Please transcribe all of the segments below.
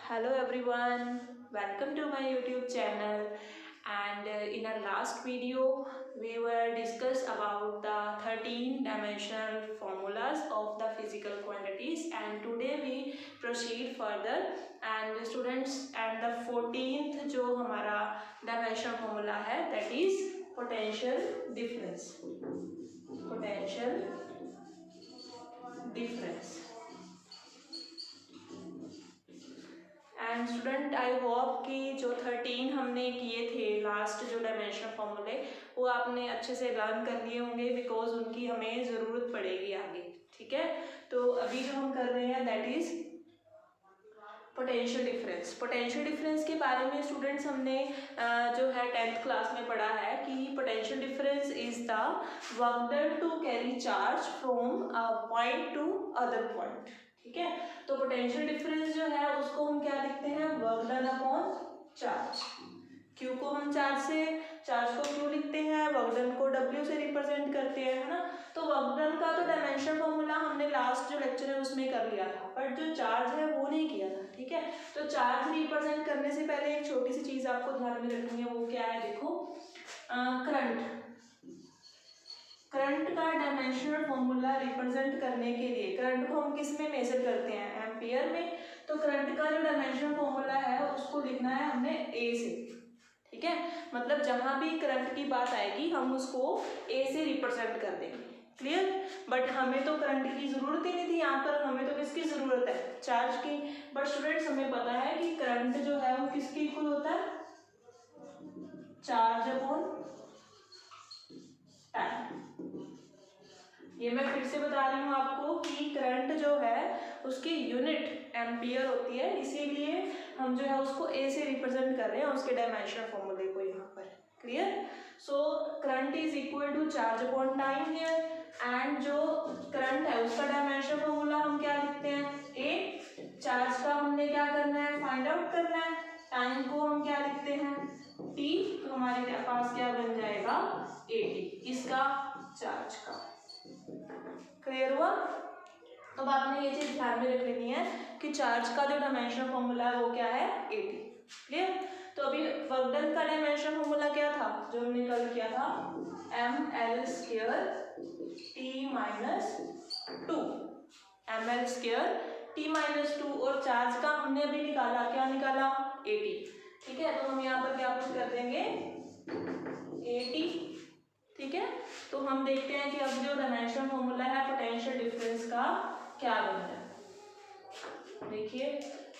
Hello everyone, welcome to my YouTube channel. And in our last video we were discussed about the 13 dimensional formulas of the physical quantities, and today we proceed further and students, and the 14th जो हमारा dimensional formula है that is potential difference. Potential difference. And student I hope कि जो 13 हमने किए थे last जो dimensional फॉर्मूले वो आपने अच्छे से लर्न कर लिए होंगे, बिकॉज उनकी हमें ज़रूरत पड़ेगी आगे. ठीक है, तो अभी जो हम कर रहे हैं that is potential difference. Potential difference के बारे में स्टूडेंट्स हमने जो है 10th क्लास में पढ़ा है कि potential difference is the work done to carry charge from a point to other point. ठीक है, तो पोटेंशियल डिफरेंस जो है उसको हम क्या लिखते हैं, work done upon charge. Q को हम चार्ज को क्यू लिखते हैं, वर्क डन को डब्ल्यू से रिप्रेजेंट करते हैं, है ना. तो वर्क डन का तो डायमेंशन फॉर्मूला हमने लास्ट जो लेक्चर है उसमें कर लिया था, बट जो चार्ज है वो नहीं किया था. ठीक है, तो चार्ज रिप्रेजेंट करने से पहले एक छोटी सी चीज आपको ध्यान में रखनी है, वो क्या है, देखो करंट का डायमेंशनल फॉर्मूला रिप्रेजेंट करने के लिए करंट को हम किस में मेजर करते हैं, एम्पियर में. तो करंट का जो डायमेंशनल फॉर्मूला है उसको लिखना है हमने ए से. ठीक है, मतलब जहां भी करंट की बात आएगी हम उसको ए से रिप्रेजेंट कर देंगे. क्लियर. बट हमें तो करंट की जरूरत ही नहीं थी यहाँ पर, हमें तो किसकी जरूरत है, चार्ज की. बट स्टूडेंट्स हमें पता है कि करंट जो है वो किसके इक्वल होता है, चार्ज अपॉन टाइम. ये मैं फिर से बता रही हूँ आपको कि करंट जो है उसकी यूनिट एम्पियर होती है, इसीलिए हम जो है उसको ए से रिप्रेजेंट कर रहे हैं उसके डायमेंशनल फॉर्मूले को यहाँ पर. Clear. So current is equal to charge upon time here, and जो करंट है उसका डायमेंशनल फॉर्मूला हम क्या लिखते हैं, ए. चार्ज का हमने क्या करना है, फाइंड आउट करना है. टाइम को हम क्या लिखते हैं, टी. तो हमारे पास क्या बन जाएगा, ए टी, इसका चार्ज का. क्लियर हुआ. तो अब आपने ये चीज ध्यान में रख लेनी है कि चार्ज का जो डायमेंशनल फॉर्मूला है वो क्या है, ए टी. क्लियर. तो अभी वर्क डन का डायमेंशनल फॉर्मूला क्या था जो हमने कल किया था, M L square T minus two. M L square T minus two, और चार्ज का हमने अभी निकाला, क्या निकाला, ए टी. ठीक है, तो हम यहाँ पर क्या पुट कर देंगे, ए टी. ठीक है, तो हम देखते हैं कि अब जो डायमेंशनल फॉर्मूला है पोटेंशियल डिफरेंस का क्या बनता है. देखिए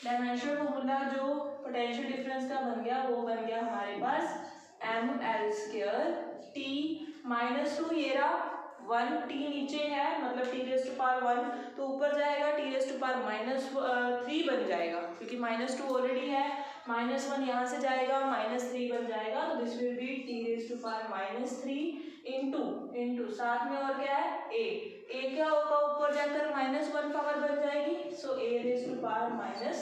डायमेंशनल फॉर्मूला जो पोटेंशियल डिफरेंस का बन गया वो बन गया हमारे पास M L square T minus two. ये रहा 1, टी नीचे है मतलब टी रेज़ टू पावर 1, तो ऊपर जाएगा टी रेज़ टू पावर -3 बन जाएगा, क्योंकि -2 ऑलरेडी है. -1 यहाँ से जाएगा, -3 बन जाएगा. तो this will be T raise to power -3 into साथ में और क्या है, ए क्या होगा, ऊपर जाकर -1 पावर बन जाएगी. So A raise to power -1.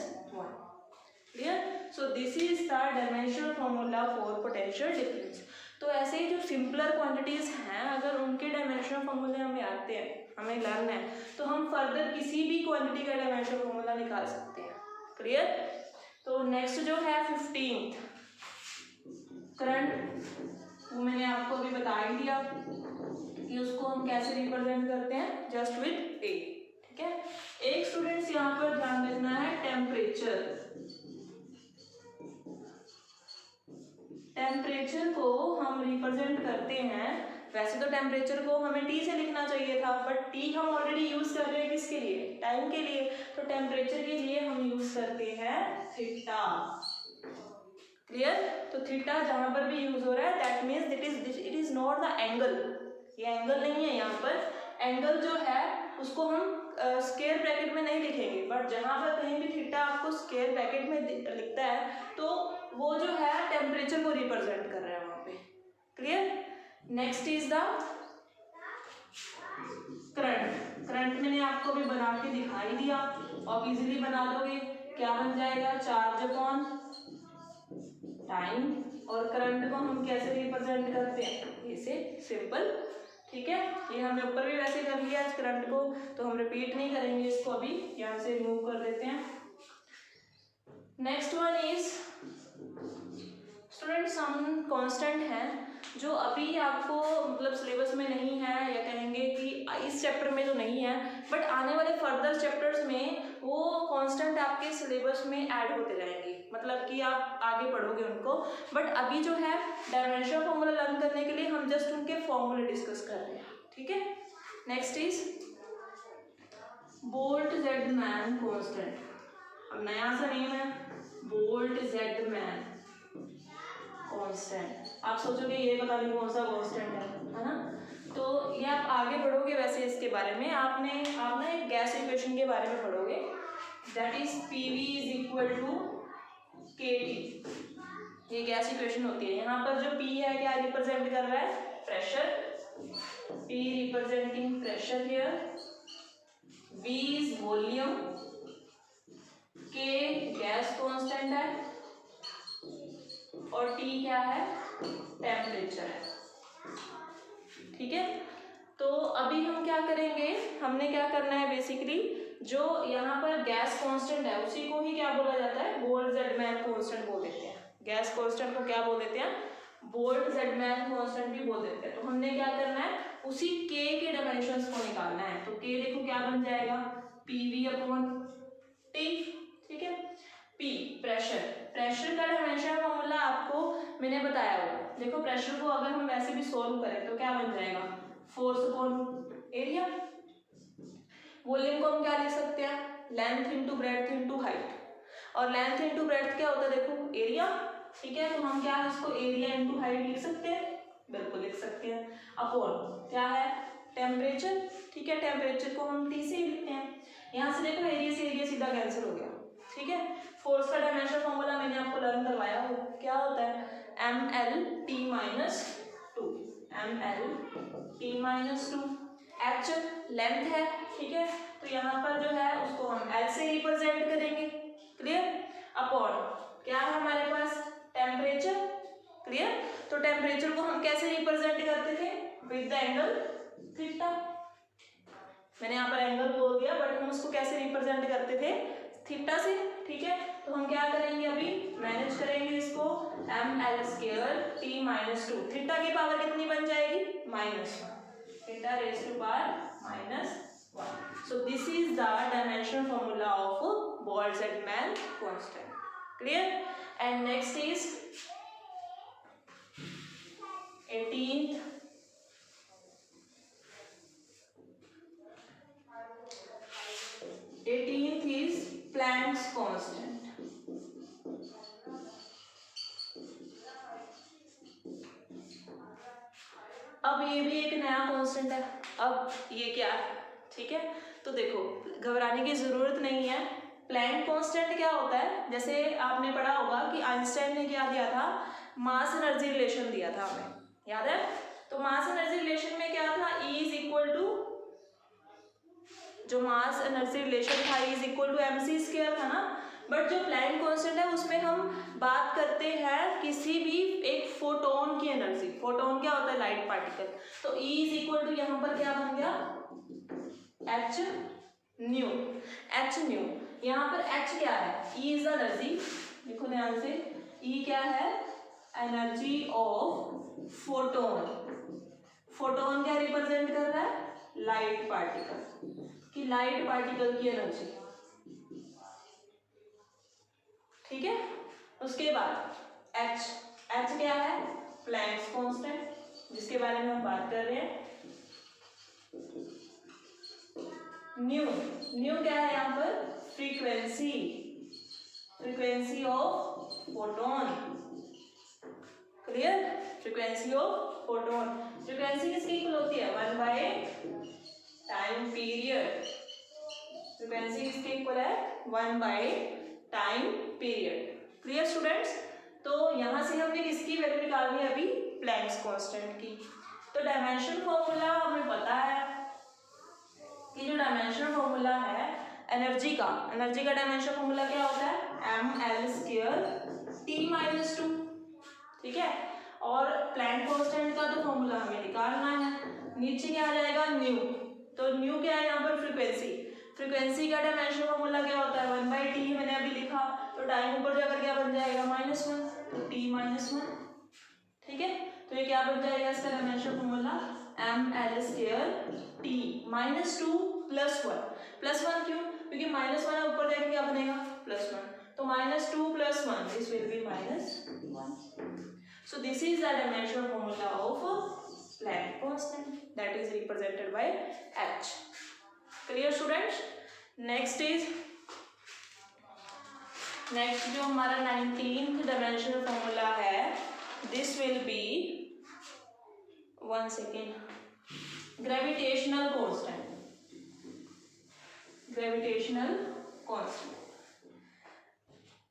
Clear. So this is the dimensional formula for potential difference. तो ऐसे ही जो सिंपलर क्वांटिटीज हैं, अगर उनके डायमेंशनल फॉर्मूले हमें आते हैं, हमें लर्न है, तो हम फर्दर किसी भी क्वांटिटी का डायमेंशनल फॉर्मूला निकाल सकते हैं. क्लियर. तो नेक्स्ट जो है 15th करंट, वो मैंने आपको अभी बता ही दिया कि उसको हम कैसे रिप्रेजेंट करते हैं, जस्ट विद ए. ठीक है, एक स्टूडेंट्स यहाँ पर ध्यान रखना है, टेम्परेचर को हम रिप्रेजेंट करते हैं. वैसे तो टेम्परेचर को हमें टी से लिखना चाहिए था, बट टी हम ऑलरेडी यूज कर रहे हैं किसके लिए, टाइम के लिए. तो टेम्परेचर के लिए हम यूज करते हैं थीटा. क्लियर. तो थीटा जहां पर भी यूज हो रहा है that means it is not the angle. ये एंगल नहीं है यहाँ पर. एंगल जो है उसको हम स्क्वायर ब्रैकेट में नहीं लिखेंगे, बट जहां पर कहीं भी थीटा आपको स्क्वायर ब्रैकेट में लिखता है तो वो जो है टेम्परेचर को रिप्रेजेंट कर रहा है वहां पे. Clear. Next is the current मैंने आपको भी बना के दिखाई दिया, और इजीली बना दोगे. क्या बन जाएगा, चार्ज अपॉन टाइम. और करंट को हम कैसे रिप्रेजेंट करते हैं, ऐसे सिंपल. ठीक है, ये हमने ऊपर भी वैसे कर लिया इस करंट को, तो हम रिपीट नहीं करेंगे इसको. अभी यहाँ से रिमूव कर देते हैं. सम कांस्टेंट हैं जो अभी आपको मतलब सिलेबस में नहीं है, या कहेंगे कि इस चैप्टर में तो नहीं है, बट आने वाले फर्दर चैप्टर्स में वो कांस्टेंट आपके सिलेबस में ऐड होते रहेंगे, मतलब कि आप आगे पढ़ोगे उनको। बट अभी जो है डायमेंशन फॉर्मूला लर्न करने के लिए हम जस्ट उनके फॉर्मूले डिस्कस कर रहे हैं, ठीक है। Next is Boltzmann constant. अब नया सा नेम है बोल्ट-ज़ेडमैन कांस्टेंट। आप सोचोगे ये पता नहीं कौन सा कांस्टेंट है ना, तो ये आप आगे पढ़ोगे वैसे इसके बारे में। आप ना एक गैस इक्वेशन के बारे में पढ़ोगे, that is PV is equal to KT। ये गैस इक्वेशन होती है। यहाँ पर जो P है क्या रिप्रेजेंट कर रहा है, pressure. P representing pressure here, V is volume, K gas constant है, और T क्या है, टेम्परेचर है, ठीक है। तो अभी हम क्या करेंगे, हमने क्या करना है बेसिकली, जो यहाँ पर गैस कांस्टेंट है उसी को ही क्या बोला जाता है, बोल्ट-ज़ेडमैन कांस्टेंट बोल देते हैं। गैस कांस्टेंट को क्या बोल देते हैं, बोल्ट-ज़ेडमैन कांस्टेंट भी बोल देते हैं। तो हमने क्या करना है, उसी K के डायमेंशंस को निकालना है। तो K देखो क्या बन जाएगा, PV/T, ठीक है। P प्रेशर, प्रेशर का डायमेंशन फॉर्मूला आपको मैंने बताया होगा। देखो प्रेशर को अगर हम वैसे भी सोल्व करें तो क्या बन जाएगा, फोर्स अपॉन एरिया। वॉल्यूम को हम क्या लिख सकते हैं, length into breadth into height, और लेंथ इंटू ब्रेड्थ क्या होता है, देखो एरिया, ठीक है। तो हम क्या है इसको एरिया इंटू हाइट लिख सकते हैं, बिल्कुल लिख सकते हैं। अपॉन क्या है, टेम्परेचर, ठीक है। टेम्परेचर को हम T से ही लिखते हैं। यहाँ से देखो एरिया से एरिया सीधा कैंसिल हो गया, ठीक है। फोर्स का डायमेंशन फॉर्मूला मैंने आपको लर्न करवाया हो, क्या होता है, MLT-2, MLT-2। H लेंथ है, ठीक है। तो यहाँ पर जो है उसको हम L से रिप्रेजेंट करेंगे, क्लियर। अपॉन क्या है हमारे पास, टेम्परेचर, क्लियर। तो टेम्परेचर को हम कैसे रिप्रेजेंट करते थे, विद द एंगल थीटा। मैंने यहाँ पर एंगल बोल दिया, बट हम उसको कैसे रिप्रेजेंट करते थे, थीटा से, ठीक है। तो हम क्या करेंगे, अभी मैनेज करेंगे इसको, ML²T-2। थीटा की पावर कितनी बन जाएगी, -1, theta raise to power -1। So this is the dimension formula of Boltzmann constant, clear. And next is 18th is Planck's constant। अब ये भी एक नया कांस्टेंट है। अब ये क्या है, ठीक है। तो देखो घबराने की जरूरत नहीं है। प्लैंक कांस्टेंट क्या होता है, जैसे आपने पढ़ा होगा कि आइंस्टाइन ने क्या दिया था, मास एनर्जी रिलेशन दिया था हमें, याद है। तो मास एनर्जी रिलेशन में क्या था, E इज इक्वल टू, जो मास एनर्जी रिलेशन था E is equal to mc² था ना। बट जो प्लैंक कांस्टेंट है उसमें हम बात करते हैं किसी भी एक फोटोन की एनर्जी। फोटोन क्या होता है, लाइट पार्टिकल। तो E इज इक्वल टू यहाँ पर क्या बन गया, h न्यू, h न्यू। यहाँ पर h क्या है, E इज एनर्जी, देखो ध्यान से, E क्या है, एनर्जी ऑफ फोटोन। फोटोन क्या रिप्रेजेंट कर रहा है, लाइट पार्टिकल, कि लाइट पार्टिकल की एनर्जी, ठीक है। उसके बाद h क्या है, प्लैंक्स कांस्टेंट, जिसके बारे में हम बात कर रहे हैं। न्यू क्या है यहाँ पर, frequency of photon, clear. Frequency of photon, frequency किसकी इक्वल होती है, 1 टाइम पीरियड। फ्रीक्वेंसी किसके इक्वल है, 1 टाइम पीरियड, क्लियर स्टूडेंट्स। तो यहाँ से हमने किसकी वैल्यू निकालनी है, अभी प्लैंक्स कांस्टेंट की। तो डायमेंशन फॉर्मूला हमें पता है कि जो डायमेंशन फॉर्मूला है एनर्जी का डायमेंशन फॉर्मूला क्या होता है, ML²T-2, ठीक है। और प्लैंक कांस्टेंट का तो फॉर्मूला हमें निकालना है। नीचे क्या आ जाएगा, न्यू। तो न्यू क्या है यहाँ पर, फ्रीक्वेंसी का डायमेंशन फॉर्मूला क्या होता है, 1/T, मैंने अभी लिखा। तो टाइम ऊपर जाकर क्या बन जाएगा, -1, तो T-1, ठीक है, तो ये क्या बन जाएगा इसका डायमेंशन फॉर्मूला ml² t -2 + 1 + 1 क्यों, क्योंकि -1 है ऊपर जाके क्या बनेगा +1, तो -2 + 1 this will B -1. So this is the dimensional formula of Planck constant that is represented by h. Clear students? Next जो हमारा 19th डायमेंशनल फॉर्मूला है, this will B 1 second gravitational constant.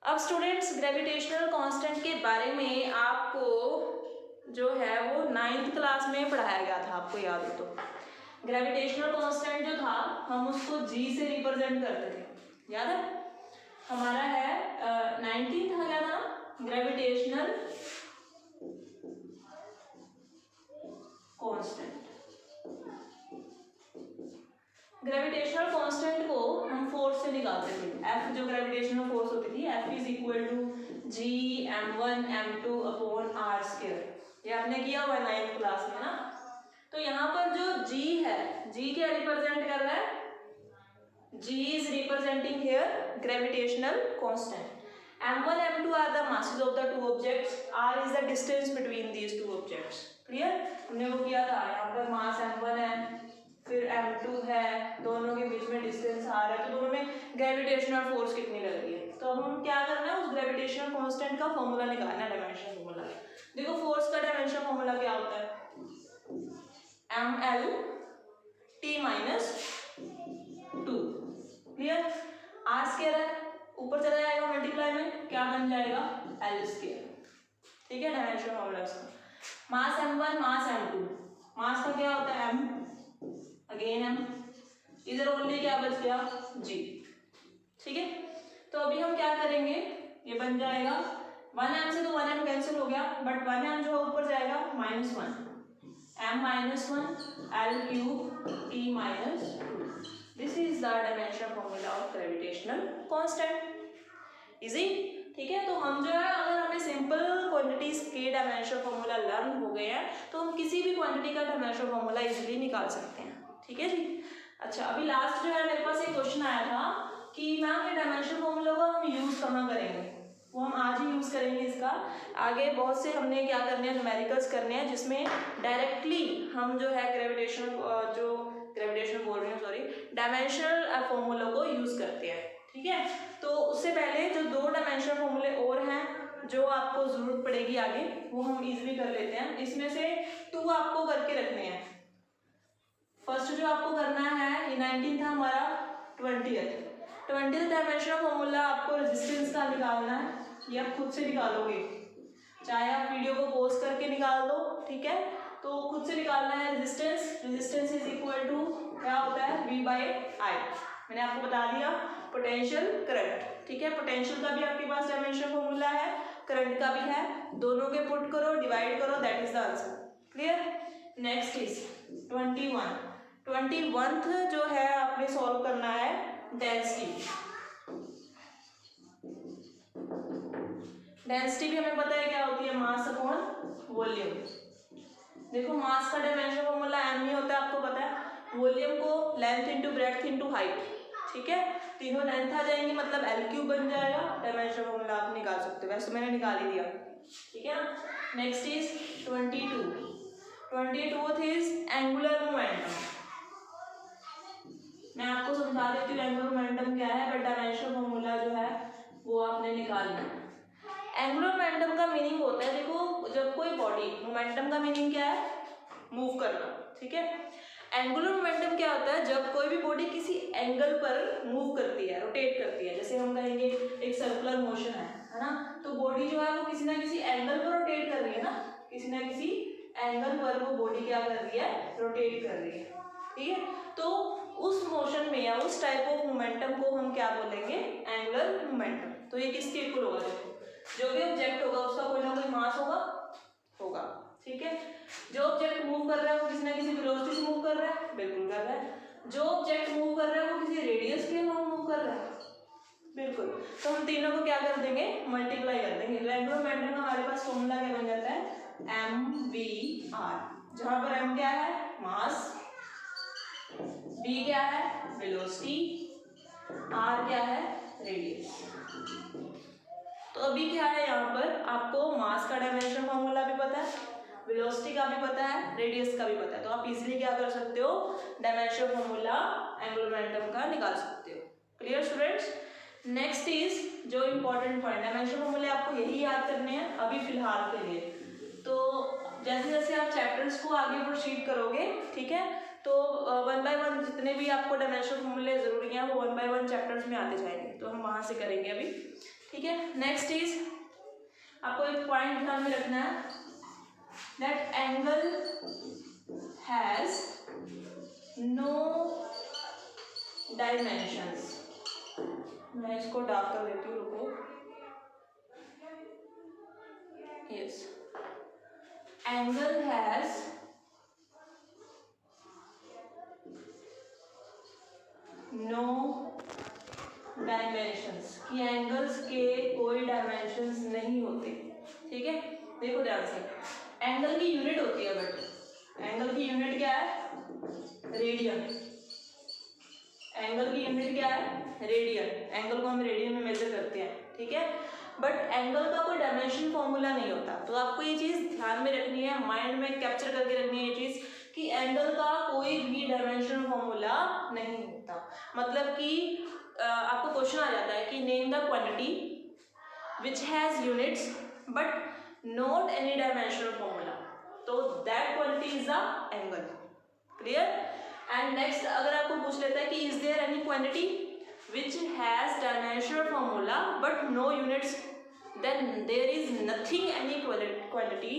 अब स्टूडेंट्स ग्रेविटेशनल कांस्टेंट के बारे में आपको जो है वो 9th क्लास में पढ़ाया गया था, आपको याद हो तो. ग्रेविटेशनल कांस्टेंट जो था हम उसको g से रिप्रेजेंट करते थे, याद है. हमारा है 19th आ गया था ना ग्रेविटेशनल कांस्टेंट को हम फोर्स से निकालते थे. F जो ग्रेविटेशनल फोर्स होती थी, F = g m1 m2 upon r². ये आपने किया हुआ 9th क्लास में ना. तो यहाँ पर जो g है, g क्या रिप्रेजेंट कर रहा है, g is representing here gravitational constant. m1 m2 are the masses of the two objects, r is the distance between these two objects. Clear? हमने वो किया था, यहाँ पर मास m1 है फिर m2 है, दोनों के बीच में डिस्टेंस r है, तो दोनों में ग्रेविटेशनल फोर्स कितनी लग रही है. तो अब हम क्या करना है, उस ग्रेविटेशनल कांस्टेंट का फॉर्मूला निकालना है, डायमेंशन फॉर्मूला. देखो फोर्स का डायमेंशन फॉर्मूला क्या होता है, ml t - 2. क्लियर. r² है, ऊपर चला जाएगा मल्टीप्लाई में, क्या बन जाएगा l². ठीक है, डायमेंशन फॉर्मूला इसका. मास m1 मास m2, मास का क्या होता है m, अगेन m, इधर ओनली क्या बच गया g. ठीक है, तो अभी हम क्या करेंगे, ये बन जाएगा 1m से तो 1m कैंसिल हो गया, बट 1m जो ऊपर जाएगा -1, m - 1 l³ t - 2. This is the dimension formula of gravitational constant. Easy? ठीक है, तो हम जो है अगर हमें सिंपल क्वांटिटीज के डायमेंशन फॉर्मूला लर्न हो गए हैं तो हम किसी भी क्वांटिटी का डायमेंशन फॉर्मूला इजीली निकाल सकते हैं. ठीक है जी. अच्छा, अभी लास्ट जो है मेरे पास एक क्वेश्चन आया था कि मैम ये डायमेंशन फॉर्मूला को हम यूज कहाँ करेंगे, वो हम आज ही यूज करेंगे. इसका आगे बहुत से हमने क्या करने हैं, न्यूमेरिकल्स करने हैं जिसमें डायरेक्टली हम जो है ग्रेविटेशन बोल रही हूँ सॉरी, डायमेंशनल फॉर्मूला को यूज करते हैं. ठीक है, तो उससे पहले जो 2 डायमेंशनल फॉर्मूले और हैं जो आपको जरूरत पड़ेगी आगे, वो हम इजीली कर लेते हैं. इसमें से 2 आपको करके रखने हैं. फर्स्ट जो आपको करना है, ये 19 था हमारा, 20th डायमेंशनल फॉर्मूला आपको रेजिस्टेंस का निकालना है. ये आप खुद से निकालोगे, चाहे आप वीडियो को पॉज करके निकाल दो. ठीक है, तो खुद से निकालना है रेजिस्टेंस इज इक्वल टू क्या होता है V/I. मैंने आपको बता दिया पोटेंशियल करंट. ठीक है, पोटेंशियल का भी आपके पास डायमेंशन फॉर्मूला है, करंट का भी है, दोनों के पुट करो डिवाइड करो, that is the answer. Clear. Next is 21th जो है आपने सॉल्व करना है डेंसिटी. डेंसिटी भी हमें पता है क्या होती है, मास अपॉन वॉल्यूम. देखो मास का डायमेंशन फॉर्मूला m ही होता है, आपको पता है. वॉल्यूम को length into breadth into height. ठीक है, तीनों लेंथ आ जाएंगी, मतलब l³ बन जाएगा. डायमेंशन फॉर्मूला आप निकाल सकते हो, वैसे मैंने निकाल ही दिया. ठीक है ना. Next is 22th is angular momentum. मैं आपको समझा देती हूँ एंगुलर मोमेंटम क्या है, बट डायमेंशन फॉर्मूला जो है वो आपने निकालना है. एंगुलर मोमेंटम का मीनिंग होता है, देखो जब कोई बॉडी, मोमेंटम का मीनिंग क्या है, मूव करना. ठीक है, एंगुलर मोमेंटम क्या होता है, जब कोई भी बॉडी किसी एंगल पर मूव करती है, रोटेट करती है. जैसे हम कहेंगे एक सर्कुलर मोशन है ना, तो बॉडी जो है वो किसी ना किसी एंगल पर रोटेट कर रही है ना, किसी ना किसी एंगल पर वो बॉडी क्या कर रही है, रोटेट कर रही है. ठीक है, तो उस मोशन में या उस टाइप ऑफ मोमेंटम को हम क्या बोलेंगे, एंगुलर मोमेंटम. तो ये किसके इक्वल होगा, देखो जो भी ऑब्जेक्ट होगा उसका कोई ना कोई मास होगा. ठीक है, जो ऑब्जेक्ट मूव कर रहा है वो किसी ना किसी वेलोसिटी से मूव कर रहा है, बिल्कुल कर रहा है. जो ऑब्जेक्ट मूव कर रहा है वो किसी रेडियस के मूव कर रहा है, बिल्कुल. तो हम तीनों को क्या कर देंगे, मल्टीप्लाई कर देंगे. तो एंगुलर मोमेंटम का हमारे पास फॉर्मूला क्या बन जाता है, mvr, जहां पर m क्या है मास, v क्या है वेलोसिटी, r क्या है रेडियस। तो अभी क्या है यहाँ पर आपको मास का डायमेंशन फॉर्मूला भी पता है, वेलोसिटी का भी पता है, रेडियस का भी पता है, तो आप इजीली क्या कर सकते हो डायमेंशन फॉर्मूला एंगुलर मोमेंटम का निकाल सकते हो। Clear students. नेक्स्ट इज जो इम्पोर्टेंट पॉइंट, डायमेंशन फॉर्मूले आपको यही याद करने हैं अभी फिलहाल के लिए। तो जैसे जैसे आप चैप्टर्स को आगे प्रोसीड करोगे, ठीक है, तो वन बाय वन जितने भी आपको डायमेंशन फॉर्मूले जरूरी हैं वो वन बाय वन चैप्टर्स में आते जाएंगे, तो हम वहां से करेंगे अभी, ठीक है। नेक्स्ट इज आपको एक पॉइंट ध्यान में रखना है, that angle has no dimensions. मैं इसको डार्क कर देती हूँ, रुको। Yes, angle has no dimensions, कि एंगल्स के कोई डायमेंशंस नहीं होते, ठीक है। देखो ध्यान से, एंगल की यूनिट होती है, बट एंगल की यूनिट क्या है रेडियन, एंगल की यूनिट क्या है रेडियन, एंगल को हम रेडियन में मेजर करते हैं, ठीक है। बट एंगल का कोई डायमेंशन फॉर्मूला नहीं होता, तो आपको ये चीज ध्यान में रखनी है, माइंड में कैप्चर करके रखनी है ये चीज कि एंगल का कोई भी डायमेंशन फॉर्मूला नहीं होता। मतलब कि आपको क्वेश्चन आ जाता है कि name the quantity which has units but not any dimensional formula, तो that quantity is the angle. Clear. And next अगर आपको पूछ लेता है कि is there any quantity which has dimensional formula but no units, then there is nothing any quantity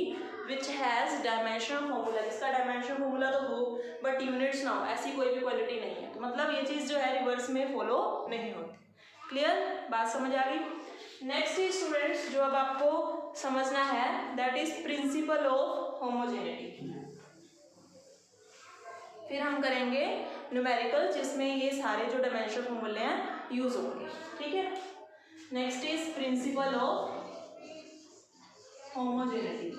which has dimensional formula, जिसका dimensional formula तो हो but units ना हो, ऐसी कोई भी क्वांटिटी नहीं है। तो मतलब ये चीज जो है रिवर्स में फॉलो नहीं होती। क्लियर, बात समझ आ गई। नेक्स्ट इज स्टूडेंट्स जो अब आपको समझना है, that is principal of homogeneity. फिर हम करेंगे न्यूमेरिकल, जिसमें ये सारे जो डायमेंशनल फॉर्मूले हैं यूज होंगे, ठीक है। Next is principal of homogeneity.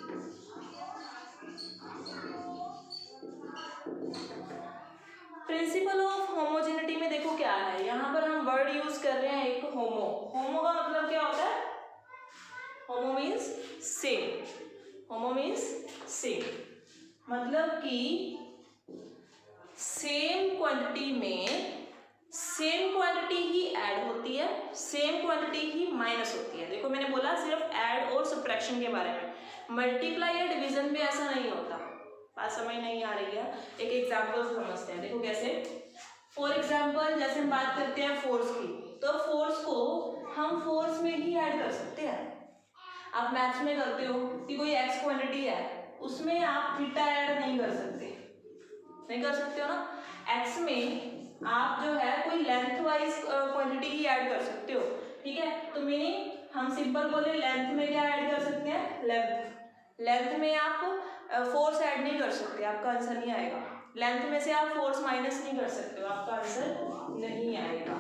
Principal of homogeneity में देखो क्या है, यहाँ पर हम वर्ड यूज कर रहे हैं एक होमो। होमो का मतलब क्या होता है, होमो मीन्स सेम, होमो मीन्स सेम, मतलब कि सेम क्वांटिटी में सेम क्वांटिटी ही ऐड होती है, सेम क्वांटिटी ही माइनस होती है। देखो मैंने बोला सिर्फ ऐड और सब्ट्रैक्शन के बारे में, मल्टीप्लाई या डिवीजन में ऐसा नहीं होता। बात समझ नहीं आ रही है, एक एग्जांपल समझते हैं। देखो कैसे, फॉर एग्जांपल जैसे हम बात करते हैं फोर्स की, तो फोर्स को हम फोर्स में ही ऐड कर सकते हैं। आप मैथ्स में करते हो कि कोई एक्स क्वांटिटी है, उसमें आप थीटा ऐड नहीं कर सकते, नहीं कर सकते हो ना। एक्स में आप जो है कोई लेंथ वाइज क्वांटिटी ही ऐड कर सकते हो, ठीक है। तो मीनिंग हम सिंपल बोले लेंथ में क्या ऐड कर सकते हैं, लेंथ। लेंथ में आप फोर्स ऐड नहीं कर सकते, आपका आंसर नहीं आएगा। लेंथ में से आप फोर्स माइनस नहीं कर सकते हो, आपका आंसर नहीं आएगा,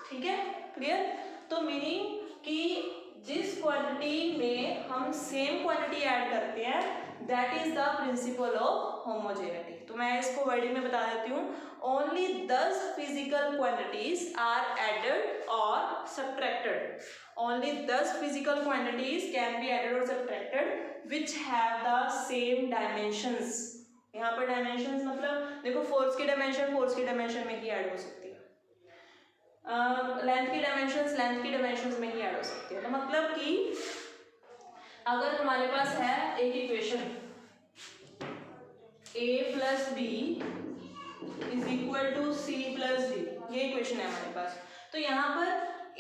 ठीक है। क्लियर। तो मीनिंग कि जिस क्वांटिटी में हम सेम क्वांटिटी ऐड करते हैं, that is the principle of homogeneity. तो मैं इसको वर्डिंग में बता देती हूँ, only 10 physical quantities are added और subtracted, only 10 physical quantities can be added और subtracted which have the same dimensions. यहाँ पर डायमेंशंस मतलब देखो फोर्स की डायमेंशन में ही ऐड हो सकती है, लेंथ की डायमेंशंस में ही ऐड हो सकती है। तो मतलब कि अगर हमारे पास है एक equation a plus b is equal to c plus d, ये इक्वेशन है हमारे पास। तो यहाँ पर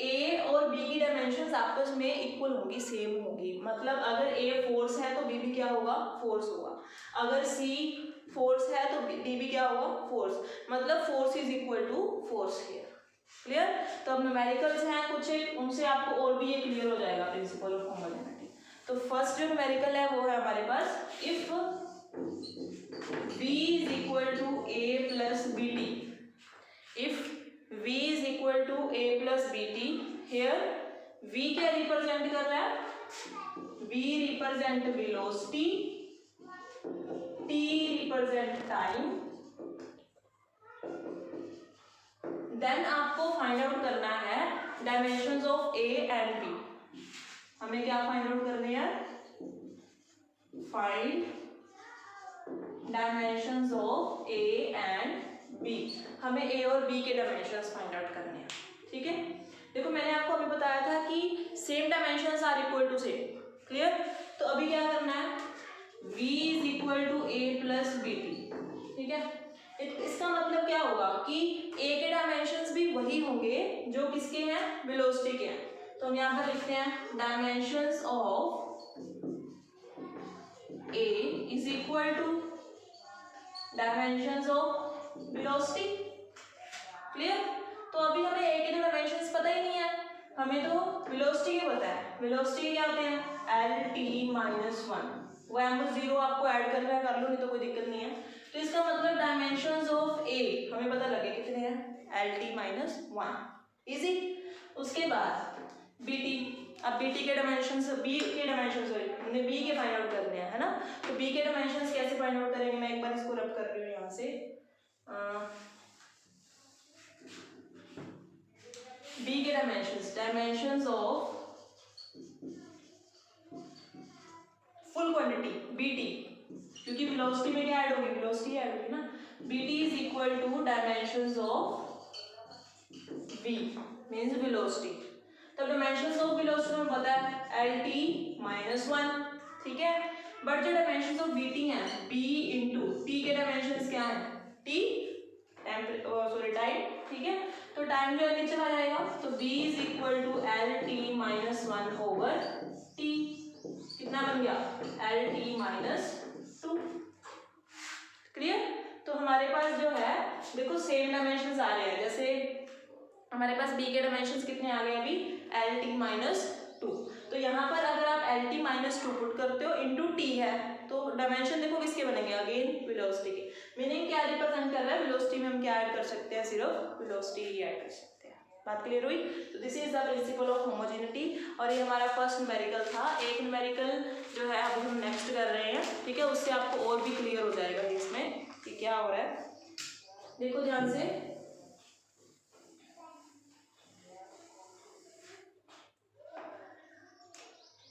a और b की डायमेंशंस आपस में इक्वल होंगी, सेम होगी। मतलब अगर a फोर्स है तो b भी क्या होगा, फोर्स होगा। अगर c फोर्स है तो d भी क्या होगा, फोर्स। मतलब force is equal to force here. Clear. तो अब न्यूमेरिकल्स हैं कुछ एक, उनसे आपको और भी ये क्लियर हो जाएगा प्रिंसिपल ऑफ होमोजेनिटी। तो फर्स्ट जो न्यूमेरिकल है वो है हमारे पास, if v is equal to a plus B T, if v is equal to a plus B T, here v क्या रिप्रेजेंट कर रहा है, V represent velocity, T represent time. Then आपको फाइंड आउट करना है dimensions of A and B। हमें क्या find out करने हैं? Find dimensions of A and B। हमें A और B के डायमेंशंस फाइंड आउट करने हैं, ठीक है। देखो मैंने आपको अभी बताया था कि same dimensions are equal to same, clear. तो अभी क्या करना है? V is equal to A plus BT, ठीक है। इसका मतलब क्या होगा कि A के डायमेंशंस भी वही होंगे जो किसके हैं? वेलोसिटी के हैं। तो हम यहाँ पर लिखते हैं dimensions of A is equal to dimensions of velocity, clear. तो अभी हमें A के डायमेंशंस पता ही नहीं है, हमें तो वेलोसिटी के पता है। वेलोसिटी के क्या होते हैं? LT-1। वो m0 आपको ऐड करना है, कर लो, नहीं तो कोई दिक्कत नहीं है। तो इसका मतलब डायमेंशंस ऑफ A हमें पता लगे कितने हैं? LT-1, easy. उसके बाद BT, अब BT के डायमेंशंस, B के डायमेंशंस, सॉरी हमने B के फाइंड आउट करने हैं, है ना। तो B के डायमेंशंस कैसे फाइंड आउट करेंगे? मैं एक बार इसको रब कर रही हूँ यहाँ से। B के dimensions of full quantity BT, क्योंकि वेलोसिटी में क्या ऐड होगी? वेलोसिटी ऐड होगी ना। BT is equal to dimensions of V means velocity. तब डायमेंशंस ऑफ वेलोसिटी में पता है LT-1, ठीक है। बट जो डायमेंशंस ऑफ BT हैं, B इंटू T के डायमेंशंस क्या हैं? T टाइम, ठीक है। तो टाइम जो है नीचे आ जाएगा, तो B is equal to LT-1 over T। कितना बन गया? LT-2, clear. तो हमारे पास जो है देखो सेम डायमेंशंस आ रहे हैं। जैसे हमारे पास B के डायमेंशंस कितने आ गए अभी? LT-2। तो यहाँ पर अगर आप LT-2 पुट करते हो इंटू T है, तो डायमेंशन देखो किसके बनेंगे? अगेन वेलोसिटी के। मीनिंग क्या रिप्रेजेंट कर रहा है? वेलोसिटी में हम क्या ऐड कर सकते हैं? सिर्फ वेलोसिटी ही ऐड कर सकते हैं। बात क्लियर हुई? तो this is the principle of homogeneity, और ये हमारा फर्स्ट न्यूमेरिकल था। एक न्यूमेरिकल जो है अभी हम नेक्स्ट कर रहे हैं, ठीक है। उससे आपको और भी क्लियर हो जाएगा इसमें कि क्या हो रहा है। देखो ध्यान से,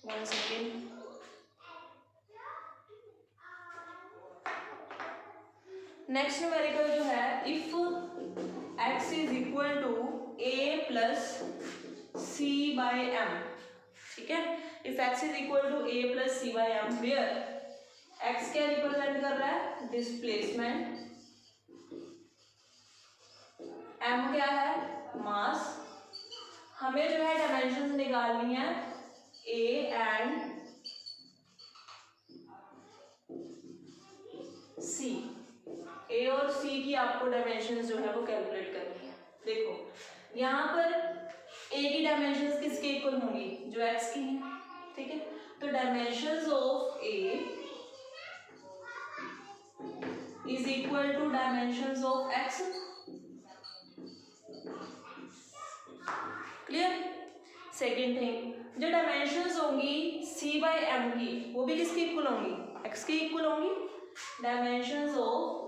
वन सेकेंड। नेक्स्ट न्यूमेरिकल जो है, if x is equal to a plus c by m, ठीक है। If x is equal to a plus c by m, where x क्या रिप्रेजेंट कर रहा है? डिस्प्लेसमेंट, m क्या है? मास। हमें जो है डायमेंशंस निकालनी है a एंड c। A और C की आपको डायमेंशंस जो है वो कैलकुलेट करनी है। देखो यहाँ पर A की डायमेंशंस किसके इक्वल होंगी? जो X की है, ठीक है। तो dimensions of A is equal to dimensions of X, clear. Second thing, जो डायमेंशंस होंगी C बाई M की, वो भी किसकी इक्वल होंगी? X की इक्वल होंगी। Dimensions of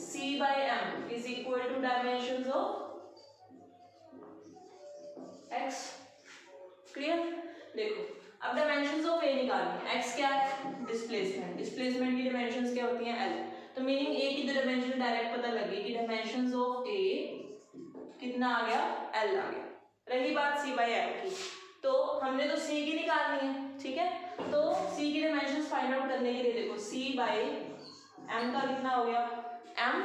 C by M is equal to dimensions of X, clear. देखो अब डायमेंशंस ऑफ A निकालनी है। X क्या है? डिस्प्लेसमेंट। डिस्प्लेसमेंट की डायमेंशंस क्या होती हैं? L। तो मीनिंग A की डायमेंशन डायरेक्ट पता लगी कि डायमेंशंस ऑफ A कितना आ गया? L आ गया। रही बात C by M की, तो हमने तो C की निकालनी है, ठीक है। तो C की डायमेंशंस फाइंड आउट करने के लिए देखो C by M का कितना हो गया? M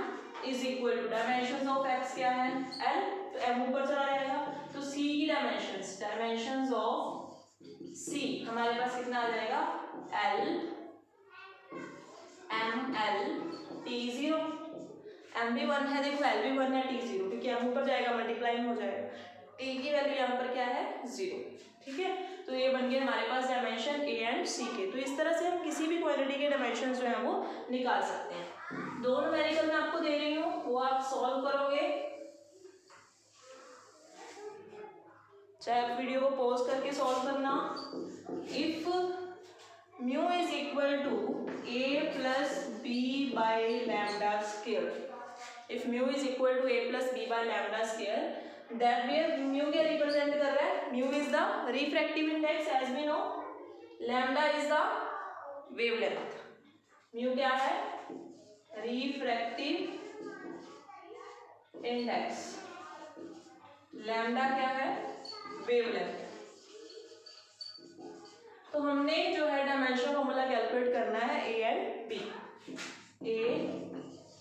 is equal to dimensions of X क्या है? L। तो M ऊपर चला जाएगा, तो C की डायमेंशंस ऑफ C हमारे पास कितना आ जाएगा? L M L T0। M भी 1 है, देखो L भी 1 है, T0, क्योंकि M ऊपर जाएगा मल्टीप्लाई में हो जाएगा। T की वैल्यू यहाँ पर क्या है? 0, ठीक है। तो ये बन गए हमारे पास डायमेंशन A एंड C के। तो इस तरह से हम किसी भी क्वांटिटी के डायमेंशन जो है वो निकाल सकते हैं। दो न्यूमेरिकल मैं आपको दे रही हूँ, वो आप सॉल्व करोगे, चाहे आप वीडियो को पॉज करके सॉल्व करना। If mu is equal to a plus b by lambda square, if mu is equal to a plus b by lambda square, that where mu क्या रिप्रेजेंट कर रहा है, mu is the refractive index as we know, lambda is the wavelength. Mu क्या है, refractive index, lambda क्या है, wavelength. तो हमने जो है डायमेंशन फॉर्मूला कैलकुलेट करना है A and B, A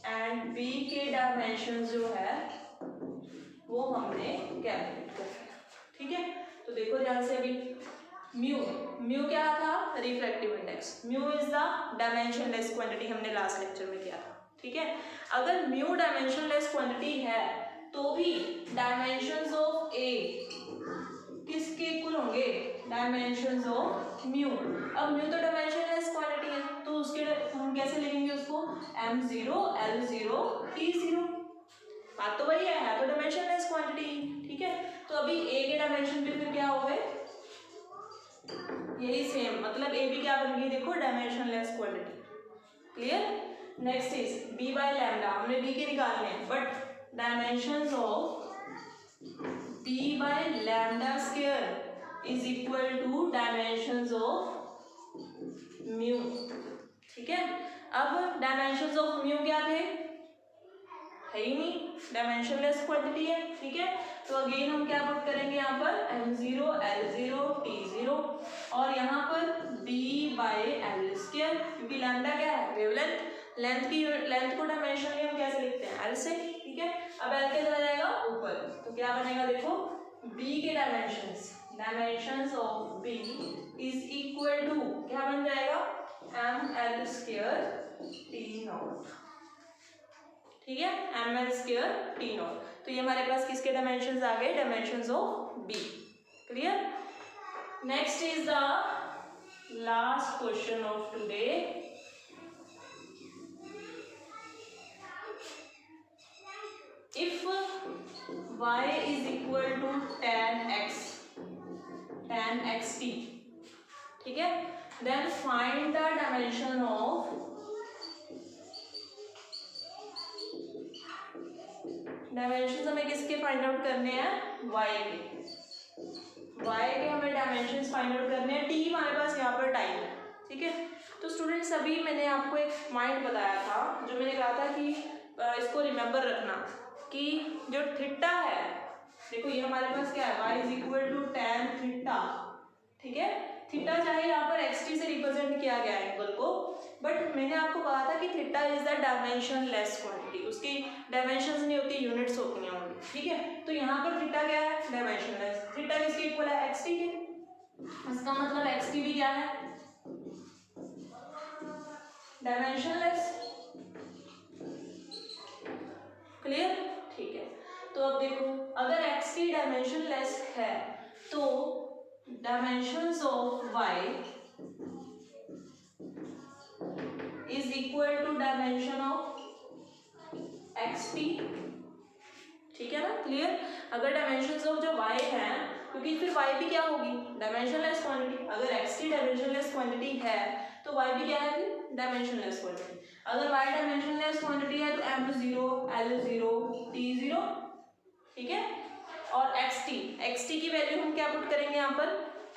and B के डायमेंशन जो है वो हमने कैलकुलेट करना है, ठीक है। तो देखो ध्यान से, अभी म्यू क्या था, refractive index, mu is the dimensionless quantity, हमने लास्ट लेक्चर में किया था, ठीक है। अगर म्यू डायमेंशनलेस क्वांटिटी है तो भी डायमेंशंस ऑफ ए किसके इक्वल होंगे, डायमेंशंस ऑफ म्यू। अब म्यू तो डायमेंशनलेस क्वांटिटी है, तो उसके हम कैसे लिखेंगे उसको, m0 l0 t0, बात तो वही है तो डायमेंशनलेस क्वांटिटी, ठीक है। तो अभी ए के डायमेंशन भी फिर क्या हो गए, यही सेम, मतलब ए भी क्या बन गई, देखो dimensionless quantity, clear. Next is b by lambda, हमने बी के निकालने हैं, but dimensions of b by lambda square is equal to dimensions of mu, ठीक है। अब डायमेंशंस ऑफ म्यू क्या थे, है ही नहीं, डायमेंशनलेस क्वांटिटी है, ठीक है। तो अगेन हम क्या पुट करेंगे यहाँ पर, m0 l0 t0, और यहाँ पर b बाय l स्क्वायर, क्योंकि लैम्डा क्या है, वेवलेंथ, लेंथ को डायमेंशन में हम कैसे लिखते हैं, l से, ठीक है। अब l के चला जाएगा ऊपर, तो क्या बनेगा, देखो b के dimensions of b is equal to क्या बन जाएगा, ml स्क्वायर t0, ठीक है, ml स्क्वायर t0। तो ये हमारे पास किसके डायमेंशंस आ गए, dimensions of b, clear. Next is the last question of today. If y is equal to tan xt, ठीक है, then find the dimension of dimensions हमें किसके फाइंड आउट करने हैं, y के हमें डायमेंशंस फाइंड आउट करने हैं। t हमारे पास यहाँ पर टाइम है, ठीक है। तो स्टूडेंट्स अभी मैंने आपको एक पॉइंट बताया था, जो मैंने कहा था कि इसको रिमेंबर रखना कि जो थीटा है, देखो ये हमारे पास क्या है, y is equal to tan theta, ठीक है। थीटा चाहे यहाँ पर xt से रिप्रेजेंट किया गया है एंगल को, बट मैंने आपको कहा था कि theta is the dimensionless quantity, उसकी डायमेंशंस नहीं होती, यूनिट्स होती हैं ओनली, ठीक है। तो यहाँ पर थीटा क्या है, डायमेंशनलेस, थीटा किसके इक्वल है, xt के, इसका मतलब xt भी क्या है, डायमेंशनलेस, क्लियर, ठीक है। तो अब देखो अगर xt डायमेंशनलेस है तो dimensions of y is equal to dimension of xt, ठीक है ना, क्लियर। अगर डायमेंशंस ऑफ जो y है, क्योंकि फिर y भी क्या होगी, डायमेंशनलेस क्वांटिटी, अगर xt डायमेंशनलेस क्वांटिटी है तो y भी क्या है, फिर डायमेंशनलेस क्वांटिटी। अगर y डायमेंशनलेस क्वांटिटी है तो m0 l0 t0, ठीक है। और xt की वैल्यू हम क्या पुट करेंगे यहाँ पर,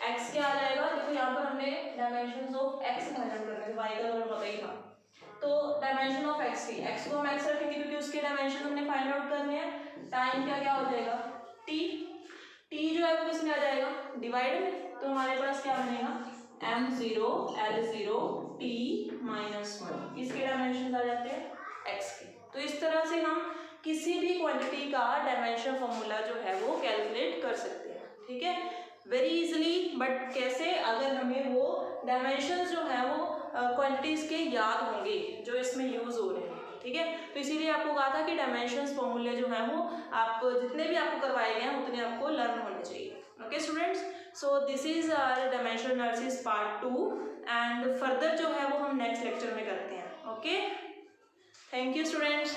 x क्या आ जाएगा, देखो यहाँ पर हमने dimensions of x find out करना है, y का हमें पता ही था, तो डायमेंशन ऑफ x को हम x रखेंगे क्योंकि उसके डायमेंशन हमने फाइंड आउट करने हैं। टाइम क्या हो जाएगा, t जो है वो किसमें आ जाएगा, डिवाइड में, तो हमारे पास क्या बनेगा, m0 l0 t -1, इसके डायमेंशन आ जाते हैं x के। तो इस तरह से हम किसी भी क्वांटिटी का डायमेंशन फॉर्मूला जो है वो कैलकुलेट कर सकते हैं, ठीक है, वेरी इजीली। बट कैसे, अगर हमें वो डायमेंशंस जो है वो क्वांटिटीज के याद होंगे जो इसमें यूज हो रहे हैं, ठीक है। तो इसीलिए आपको कहा था कि डायमेंशंस फॉर्मूले जो है वो आप जितने भी आपको करवाए गए हैं उतने आपको लर्न होने चाहिए, okay students. So this is our dimension analysis part 2 and further जो है वो हम नेक्स्ट लेक्चर में करते हैं, ओके। Thank you students.